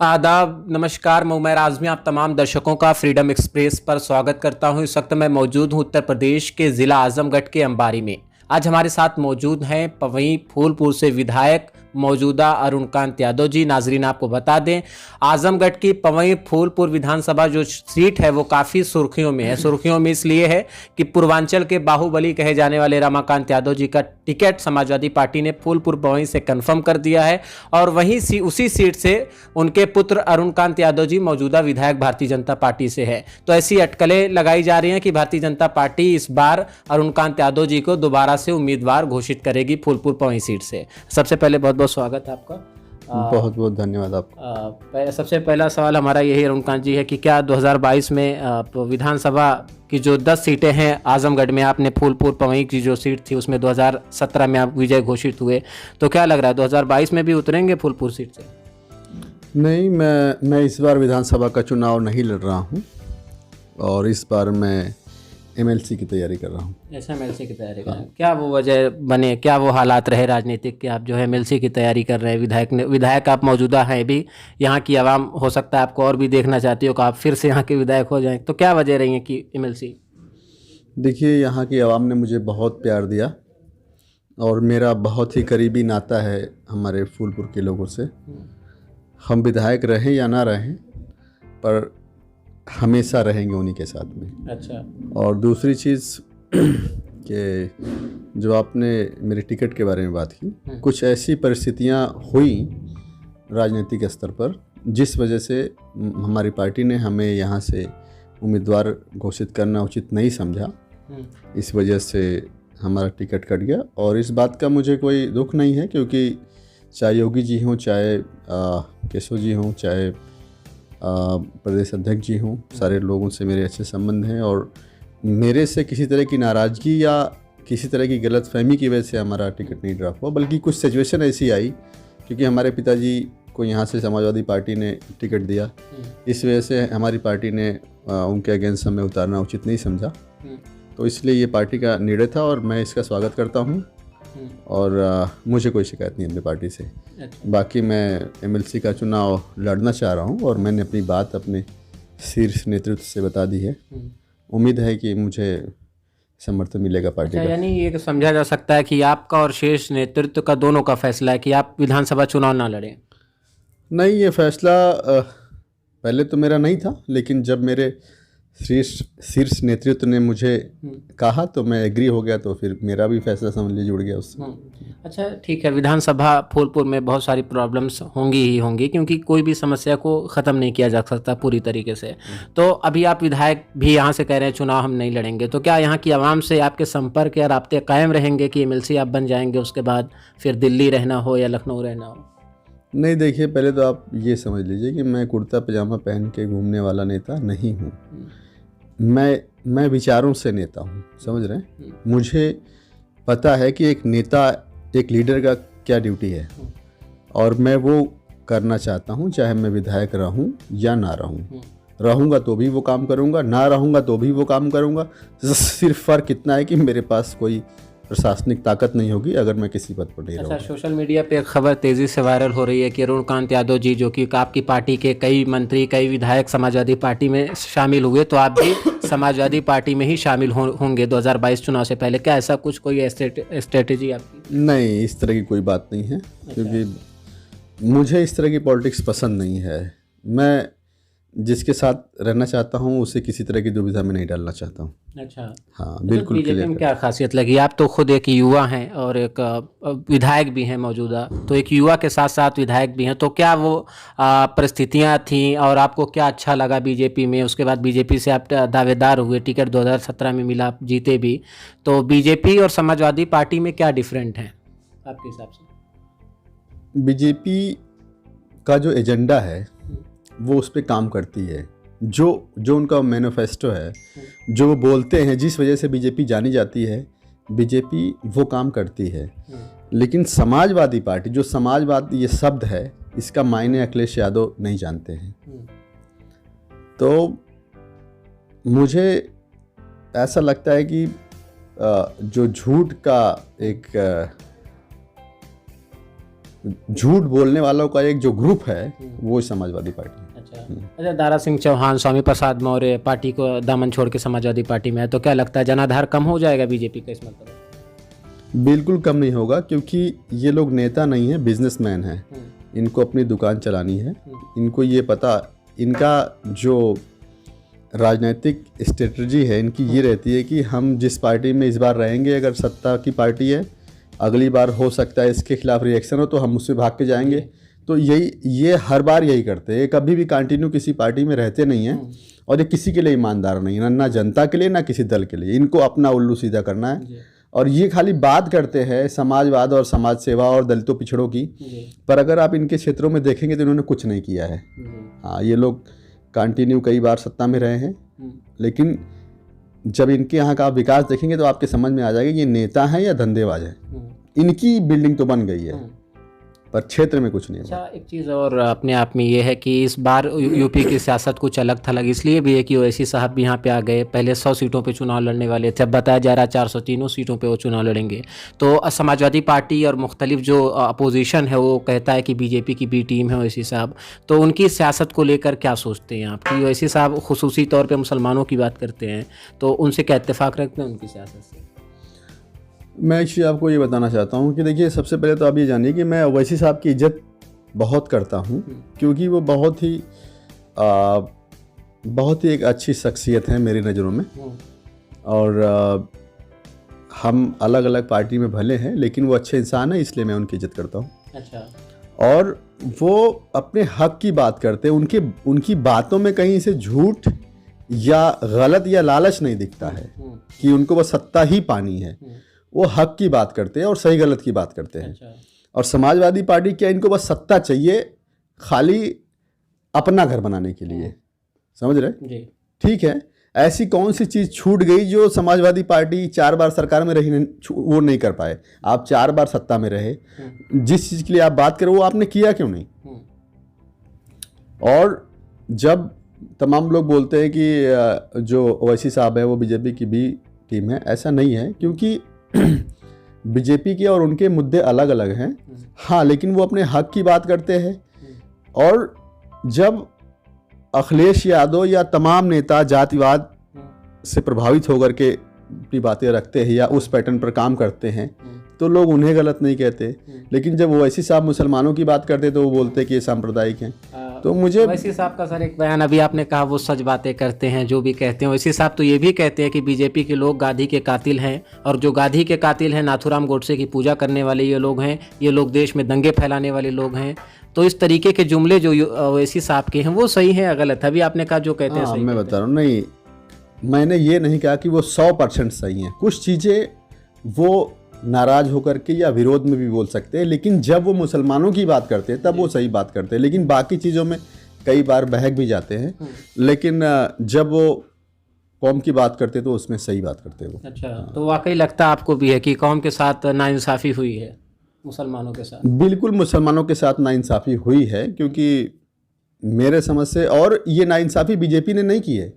आदाब, नमस्कार। मैं उमैर आज़मी आप तमाम दर्शकों का फ्रीडम एक्सप्रेस पर स्वागत करता हूं। इस वक्त मैं मौजूद हूं उत्तर प्रदेश के ज़िला आज़मगढ़ के अंबारी में। आज हमारे साथ मौजूद हैं पवई फूलपुर से विधायक मौजूदा अरुणकांत यादव जी। नाजरीन आपको बता दें, आज़मगढ़ की पवई फूलपुर विधानसभा जो सीट है वो काफ़ी सुर्खियों में है। सुर्खियों में इसलिए है कि पूर्वांचल के बाहुबली कहे जाने वाले रमाकांत यादव जी का टिकट समाजवादी पार्टी ने फूलपुर पवई से कन्फर्म कर दिया है और वहीं उसी सीट से उनके पुत्र अरुणकांत यादव जी मौजूदा विधायक भारतीय जनता पार्टी से है। तो ऐसी अटकलें लगाई जा रही हैं कि भारतीय जनता पार्टी इस बार अरुणकांत यादव जी को दोबारा से उम्मीदवार घोषित करेगी फूलपुर पवई सीट से। सबसे पहले बहुत बहुत स्वागत है आपका। बहुत बहुत धन्यवाद आपका। सबसे पहला सवाल हमारा यही अरुणकांत जी है कि क्या 2022 में विधानसभा की जो 10 सीटें हैं आजमगढ़ में, आपने फूलपुर पवई की जो सीट थी उसमें 2017 में आप विजय घोषित हुए, तो क्या लग रहा है 2022 में भी उतरेंगे फूलपुर सीट से? नहीं, मैं इस बार विधानसभा का चुनाव नहीं लड़ रहा हूँ और इस बार मैं एमएलसी की तैयारी कर रहा हूँ। ऐसा एमएलसी की तैयारी कर रहे हैं, क्या वो वजह बने, क्या वो हालात रहे राजनीतिक कि आप जो है एमएलसी की तैयारी कर रहे हैं? विधायक आप मौजूदा हैं भी, यहाँ की आवाम हो सकता है आपको और भी देखना चाहती हो कि आप फिर से यहाँ के विधायक हो जाएं, तो क्या वजह रही है कि एमएलसी? देखिए, यहाँ की आवाम ने मुझे बहुत प्यार दिया और मेरा बहुत ही करीबी नाता है हमारे फूलपुर के लोगों से। हम विधायक रहें या ना रहें, पर हमेशा रहेंगे उन्हीं के साथ में। अच्छा। और दूसरी चीज़ कि जो आपने मेरे टिकट के बारे में बात की, कुछ ऐसी परिस्थितियां हुई राजनीतिक स्तर पर जिस वजह से हमारी पार्टी ने हमें यहाँ से उम्मीदवार घोषित करना उचित नहीं समझा। इस वजह से हमारा टिकट कट गया और इस बात का मुझे कोई दुख नहीं है, क्योंकि चाहे योगी जी हों, चाहे केशव जी हों, चाहे प्रदेश अध्यक्ष जी हों, सारे लोगों से मेरे अच्छे संबंध हैं और मेरे से किसी तरह की नाराज़गी या किसी तरह की गलतफहमी की वजह से हमारा टिकट नहीं ड्रॉप हुआ, बल्कि कुछ सिचुएशन ऐसी आई क्योंकि हमारे पिताजी को यहाँ से समाजवादी पार्टी ने टिकट दिया। इस वजह से हमारी पार्टी ने उनके अगेंस्ट हमें उतारना उचित नहीं समझा, तो इसलिए ये पार्टी का निर्णय था और मैं इसका स्वागत करता हूँ और मुझे कोई शिकायत नहीं अपनी पार्टी से। बाकी मैं एमएलसी का चुनाव लड़ना चाह रहा हूँ और मैंने अपनी बात अपने शीर्ष नेतृत्व से बता दी है। उम्मीद है कि मुझे समर्थन मिलेगा पार्टी का। यानी ये समझा जा सकता है कि आपका और शीर्ष नेतृत्व का दोनों का फैसला है कि आप विधानसभा चुनाव ना लड़ें? नहीं, ये फैसला पहले तो मेरा नहीं था, लेकिन जब मेरे शीर्ष नेतृत्व ने मुझे कहा तो मैं एग्री हो गया, तो फिर मेरा भी फैसला समझ लीजिए जुड़ गया उससे। अच्छा, ठीक है। विधानसभा फूलपुर में बहुत सारी प्रॉब्लम्स होंगी ही होंगी, क्योंकि कोई भी समस्या को ख़त्म नहीं किया जा सकता पूरी तरीके से। तो अभी आप विधायक भी यहाँ से कह रहे हैं चुनाव हम नहीं लड़ेंगे, तो क्या यहाँ की आवाम से आपके संपर्क या राब्ते कायम रहेंगे कि एमएलसी आप बन जाएंगे, उसके बाद फिर दिल्ली रहना हो या लखनऊ रहना हो? नहीं, देखिए, पहले तो आप ये समझ लीजिए कि मैं कुर्ता पजामा पहन के घूमने वाला नेता नहीं हूँ। मैं विचारों से नेता हूँ, समझ रहे हैं? मुझे पता है कि एक नेता, एक लीडर का क्या ड्यूटी है और मैं वो करना चाहता हूँ, चाहे मैं विधायक रहूँ या ना रहूँ। रहूँगा तो भी वो काम करूँगा, ना रहूँगा तो भी वो काम करूँगा। सिर्फ फ़र्क इतना है कि मेरे पास कोई प्रशासनिक ताकत नहीं होगी अगर मैं किसी पद पर नहीं रहूँगा। अच्छा, सोशल मीडिया पे एक खबर तेज़ी से वायरल हो रही है कि अरुणकांत यादव जी, जो कि आपकी पार्टी के कई मंत्री, कई विधायक समाजवादी पार्टी में शामिल हुए, तो आप भी समाजवादी पार्टी में ही शामिल होंगे 2022 चुनाव से पहले। क्या ऐसा कुछ कोई स्ट्रेटेजी आपकी? नहीं, इस तरह की कोई बात नहीं है। क्योंकि मुझे इस तरह की पॉलिटिक्स पसंद नहीं है। मैं जिसके साथ रहना चाहता हूँ उसे किसी तरह की दुविधा में नहीं डालना चाहता हूँ। अच्छा, हाँ, बिल्कुल। बीजेपी में क्या खासियत लगी? आप तो खुद एक युवा हैं और एक विधायक भी हैं मौजूदा, तो एक युवा के साथ साथ विधायक भी हैं, तो क्या वो परिस्थितियां थीं और आपको क्या अच्छा लगा बीजेपी में? उसके बाद बीजेपी से आप दावेदार हुए, टिकट 2017 में मिला, आप जीते भी, तो बीजेपी और समाजवादी पार्टी में क्या डिफरेंट है आपके हिसाब से? बीजेपी का जो एजेंडा है वो उस पर काम करती है। जो उनका मैनिफेस्टो है, जो वो बोलते हैं, जिस वजह से बीजेपी जानी जाती है, बीजेपी वो काम करती है। लेकिन समाजवादी पार्टी, जो समाजवाद ये शब्द है, इसका मायने अखिलेश यादव नहीं जानते हैं। तो मुझे ऐसा लगता है कि जो झूठ का एक झूठ बोलने वालों का एक जो ग्रुप है वो समाजवादी पार्टी है। अच्छा, दारा सिंह चौहान, स्वामी प्रसाद मौर्य पार्टी को दामन छोड़ के समाजवादी पार्टी में है, तो क्या लगता है जनाधार कम हो जाएगा बीजेपी का इस मतलब? बिल्कुल कम नहीं होगा, क्योंकि ये लोग नेता नहीं है, बिजनेसमैन हैं। इनको अपनी दुकान चलानी है। इनको ये पता, इनका जो राजनीतिक स्ट्रेटजी है इनकी ये रहती है कि हम जिस पार्टी में इस बार रहेंगे, अगर सत्ता की पार्टी है, अगली बार हो सकता है इसके खिलाफ रिएक्शन हो तो हम उससे भाग के जाएंगे। तो ये हर बार यही करते हैं। कभी भी कंटिन्यू किसी पार्टी में रहते नहीं हैं और ये किसी के लिए ईमानदार नहीं है, ना जनता के लिए ना किसी दल के लिए। इनको अपना उल्लू सीधा करना है और ये खाली बात करते हैं समाजवाद और समाज सेवा और दलितों पिछड़ों की, पर अगर आप इनके क्षेत्रों में देखेंगे तो इन्होंने कुछ नहीं किया है। हाँ, ये लोग कंटिन्यू कई बार सत्ता में रहे हैं, लेकिन जब इनके यहाँ का आप विकास देखेंगे तो आपके समझ में आ जाएगा ये नेता हैं या धंधेबाज हैं। इनकी बिल्डिंग तो बन गई है पर क्षेत्र में कुछ नहीं है। अच्छा, एक चीज़ और अपने आप में ये है कि इस बार यूपी की सियासत कुछ अलग थलग इसलिए भी है कि ओवैसी साहब भी यहाँ पे आ गए। पहले 100 सीटों पे चुनाव लड़ने वाले थे, अब बताया जा रहा है 403 सीटों पे वो चुनाव लड़ेंगे। तो समाजवादी पार्टी और मुख्तलिफ जो अपोजिशन है वो कहता है कि बीजेपी की बी टीम है ओवैसी साहब। तो उनकी सियासत को लेकर क्या सोचते हैं आप कि ओवैसी साहब खुसूसी तौर पर मुसलमानों की बात करते हैं, तो उनसे क्या इत्तेफाक रखते हैं उनकी सियासत से? मैं एक चीज़ आपको ये बताना चाहता हूँ कि देखिए, सबसे पहले तो आप ये जानिए कि मैं ओवैसी साहब की इज्जत बहुत करता हूँ, क्योंकि वो बहुत ही एक अच्छी शख्सियत है मेरी नज़रों में। और हम अलग अलग पार्टी में भले हैं लेकिन वो अच्छे इंसान हैं, इसलिए मैं उनकी इज्जत करता हूँ। अच्छा। और वो अपने हक की बात करते हैं, उनकी बातों में कहीं से झूठ या गलत या लालच नहीं दिखता है कि उनको बस सत्ता ही पानी है। वो हक की बात करते हैं और सही गलत की बात करते हैं। अच्छा। और समाजवादी पार्टी क्या, इनको बस सत्ता चाहिए खाली अपना घर बनाने के लिए, समझ रहे जी? ठीक है, ऐसी कौन सी चीज़ छूट गई जो समाजवादी पार्टी 4 बार सरकार में रही वो नहीं कर पाए? आप 4 बार सत्ता में रहे, जिस चीज़ के लिए आप बात करें वो आपने किया क्यों नहीं? और जब तमाम लोग बोलते हैं कि जो ओवैसी साहब है वो बीजेपी की भी टीम है, ऐसा नहीं है, क्योंकि बीजेपी के और उनके मुद्दे अलग अलग हैं। हाँ, लेकिन वो अपने हक की बात करते हैं। और जब अखिलेश यादव या तमाम नेता जातिवाद से प्रभावित होकर के अपनी बातें रखते हैं या उस पैटर्न पर काम करते हैं तो लोग उन्हें गलत नहीं कहते, लेकिन जब ओवैसी साहब मुसलमानों की बात करते तो वो बोलते हैं कि ये सांप्रदायिक हैं। तो मुझे ओवैसी साहब का सर एक बयान, अभी आपने कहा वो सच बातें करते हैं, जो भी कहते हैं। ओवैसी साहब तो ये भी कहते हैं कि बीजेपी के लोग गांधी के कातिल हैं, और जो गांधी के कातिल हैं नाथूराम गोडसे की पूजा करने वाले ये लोग हैं, ये लोग देश में दंगे फैलाने वाले लोग हैं। तो इस तरीके के जुमले जो ओवैसी साहब के हैं वो सही है या गलत? अभी आपने कहा जो कहते हैं सही। मैं बता रहा हूँ, नहीं, मैंने ये नहीं कहा कि वो 100% सही हैं। कुछ चीज़ें वो नाराज होकर के या विरोध में भी बोल सकते हैं, लेकिन जब वो मुसलमानों की बात करते हैं तब वो सही बात करते हैं। लेकिन बाकी चीज़ों में कई बार बहक भी जाते हैं, लेकिन जब वो कौम की बात करते तो उसमें सही बात करते हैं वो। अच्छा, तो वाकई लगता आपको भी है कि कौम के साथ नाइंसाफ़ी हुई है मुसलमानों के साथ? बिल्कुल मुसलमानों के साथ नाइंसाफ़ी हुई है, क्योंकि मेरे समझ से, और ये नाइंसाफ़ी बीजेपी ने नहीं की है,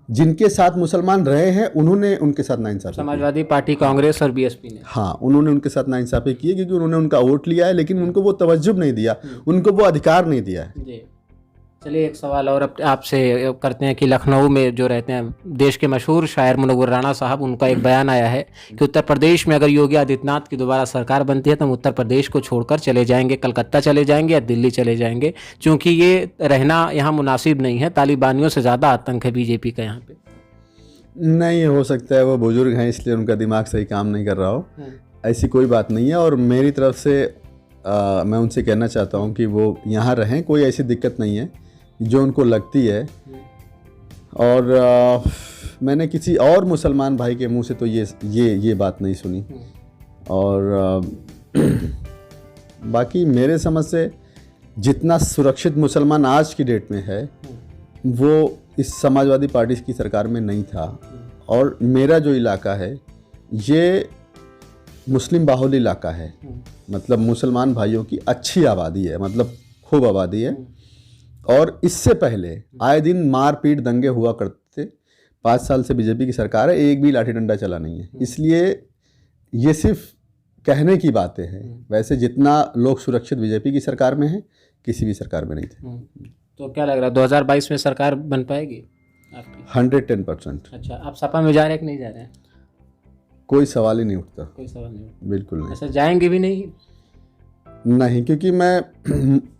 जिनके साथ मुसलमान रहे हैं उन्होंने उनके साथ नाइंसाफ़ी, समाजवादी पार्टी, कांग्रेस और बीएसपी ने, हाँ, उन्होंने उनके साथ नाइंसाफ़ी की है, क्योंकि उन्होंने उनका वोट लिया है लेकिन उनको वो तवज्जुह नहीं दिया, उनको वो अधिकार नहीं दिया है। जी। चलिए, एक सवाल और आपसे करते हैं कि लखनऊ में जो रहते हैं देश के मशहूर शायर मुनव्वर राणा साहब, उनका एक बयान आया है कि उत्तर प्रदेश में अगर योगी आदित्यनाथ की दोबारा सरकार बनती है तो हम उत्तर प्रदेश को छोड़कर चले जाएंगे, कलकत्ता चले जाएंगे या दिल्ली चले जाएंगे, क्योंकि ये रहना यहाँ मुनासिब नहीं है। तालिबानियों से ज़्यादा आतंक है बीजेपी का यहाँ पे। नहीं, हो सकता है वो बुजुर्ग हैं इसलिए उनका दिमाग सही काम नहीं कर रहा हो, ऐसी कोई बात नहीं है। और मेरी तरफ से मैं उनसे कहना चाहता हूँ कि वो यहाँ रहें, कोई ऐसी दिक्कत नहीं है जो उनको लगती है। और मैंने किसी और मुसलमान भाई के मुंह से तो ये बात नहीं सुनी। और बाकी मेरे समझ से जितना सुरक्षित मुसलमान आज की डेट में है वो इस समाजवादी पार्टी की सरकार में नहीं था। और मेरा जो इलाका है ये मुस्लिम बाहुल इलाका है, मतलब मुसलमान भाइयों की अच्छी आबादी है, मतलब खूब आबादी है। और इससे पहले आए दिन मारपीट दंगे हुआ करते थे। 5 साल से बीजेपी की सरकार है, एक भी लाठी डंडा चला नहीं है। इसलिए ये सिर्फ कहने की बातें हैं, वैसे जितना लोग सुरक्षित बीजेपी की सरकार में हैं किसी भी सरकार में नहीं थे। तो क्या लग रहा है 2022 में सरकार बन पाएगी आपकी? 110%। अच्छा, आप सपा में जा रहे हैं कि नहीं जा रहे हैं? कोई सवाल ही नहीं उठता। कोई सवाल नहीं। बिल्कुल नहीं। ऐसा जाएंगे भी नहीं? नहीं, क्योंकि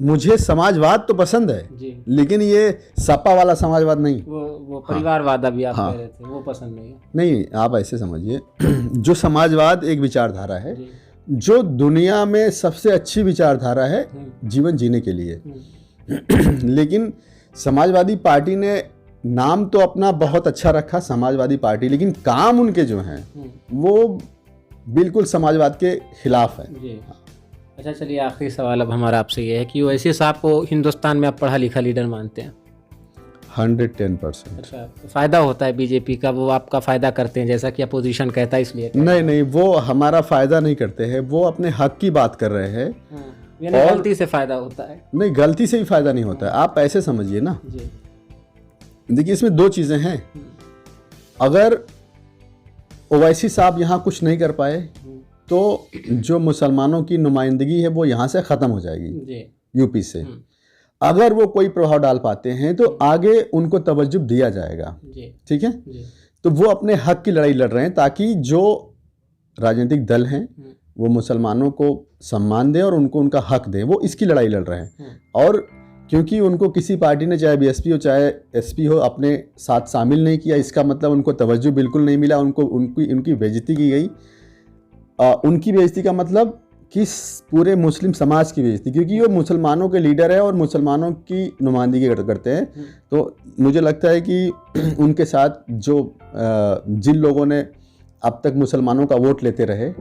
मुझे समाजवाद तो पसंद है जी, लेकिन ये सपा वाला समाजवाद नहीं। वो परिवारवाद अभी आप हाँ, कह रहे थे, वो पसंद नहीं है। नहीं, आप ऐसे समझिए जो समाजवाद एक विचारधारा है जी, जो दुनिया में सबसे अच्छी विचारधारा है जीवन जीने के लिए। लेकिन समाजवादी पार्टी ने नाम तो अपना बहुत अच्छा रखा समाजवादी पार्टी, लेकिन काम उनके जो हैं वो बिल्कुल समाजवाद के खिलाफ है। जी। अच्छा, चलिए आखिरी सवाल अब हमारा आपसे ये है कि ओवैसी साहब को हिंदुस्तान में आप पढ़ा लिखा लीडर मानते हैं? 110%। अच्छा, फायदा होता है बीजेपी का, वो आपका फायदा करते हैं जैसा कि अपोजिशन कहता है इसलिए? नहीं, वो हमारा फायदा नहीं करते हैं, वो अपने हक की बात कर रहे हैं। यानी गलती से फायदा होता है? नहीं, गलती से भी फायदा नहीं होता है, आप ऐसे समझिए ना। देखिए, इसमें दो चीजें हैं। अगर ओवैसी साहब यहाँ कुछ नहीं कर पाए तो जो मुसलमानों की नुमाइंदगी है वो यहाँ से ख़त्म हो जाएगी यूपी से। अगर वो कोई प्रभाव डाल पाते हैं तो आगे उनको तवज्जो दिया जाएगा। ठीक है, तो वो अपने हक की लड़ाई लड़ रहे हैं ताकि जो राजनीतिक दल हैं वो मुसलमानों को सम्मान दें और उनको उनका हक दें, वो इसकी लड़ाई लड़ रहे हैं। और क्योंकि उनको किसी पार्टी ने, चाहे बीएसपी हो चाहे एसपी हो, अपने साथ शामिल नहीं किया, इसका मतलब उनको तवज्जो बिल्कुल नहीं मिला, उनकी बेइज्जती की गई। उनकी बेइज्जती का मतलब कि पूरे मुस्लिम समाज की बेइज्जती, क्योंकि वो मुसलमानों के लीडर है और मुसलमानों की नुमाइंदगी करते हैं। तो मुझे लगता है कि उनके साथ जिन लोगों ने अब तक मुसलमानों का वोट लेते रहे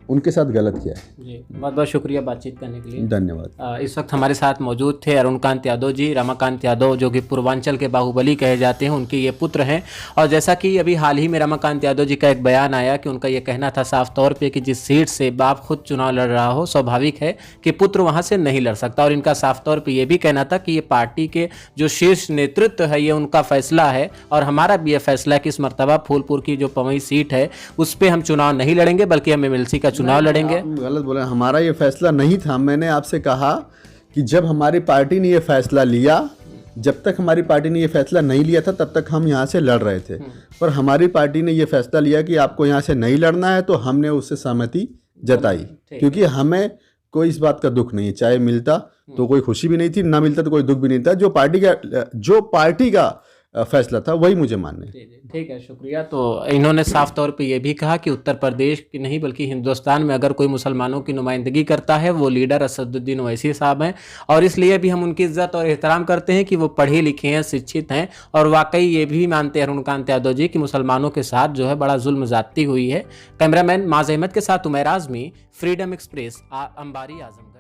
उनके साथ गलत किया है। जी, बहुत बहुत शुक्रिया बातचीत करने के लिए। धन्यवाद। इस वक्त हमारे साथ मौजूद थे अरुणकांत यादव जी। रमाकांत यादव जो कि पूर्वांचल के बाहुबली कहे जाते हैं, उनके ये पुत्र हैं। और जैसा कि अभी हाल ही में रमाकांत यादव जी का एक बयान आया कि उनका ये कहना था साफ तौर पे कि जिस सीट से बाप खुद चुनाव लड़ रहा हो, स्वाभाविक है कि पुत्र वहाँ से नहीं लड़ सकता। और इनका साफ तौर पर यह भी कहना था कि ये पार्टी के जो शीर्ष नेतृत्व है ये उनका फैसला है और हमारा भी यह फैसला है कि इस मरतबा फूलपुर की जो पवई सीट है उस पर हम चुनाव नहीं लड़ेंगे बल्कि हम एमएलसी का चुनाव लड़ेंगे। गलत बोले, हमारा ये फैसला नहीं था। मैंने आपसे कहा कि जब हमारी पार्टी ने ये फैसला लिया, जब तक हमारी पार्टी ने ये फैसला नहीं लिया था तब तक हम यहाँ से लड़ रहे थे। पर हमारी पार्टी ने ये फैसला लिया कि आपको यहाँ से नहीं लड़ना है, तो हमने उससे सहमति जताई, क्योंकि हमें कोई इस बात का दुख नहीं है। चाहे मिलता तो कोई खुशी भी नहीं थी, ना मिलता तो कोई दुख भी नहीं था। जो पार्टी का फैसला था वही मुझे मानने। ठीक है, शुक्रिया। तो इन्होंने साफ तौर पे ये भी कहा कि उत्तर प्रदेश की नहीं बल्कि हिंदुस्तान में अगर कोई मुसलमानों की नुमाइंदगी करता है वो लीडर असदुद्दीन ओवैसी साहब हैं। और इसलिए भी हम उनकी इज्जत और एहतराम करते हैं कि वो पढ़े लिखे हैं, शिक्षित हैं और वाकई ये भी मानते हैं अरुणकांत यादव जी कि मुसलमानों के साथ जो है बड़ा जुल्म ज्यादती हुई है। कैमरामैन माज अहमद के साथ उमैर आजमी, फ्रीडम एक्सप्रेस, अंबारी, आजमगढ़।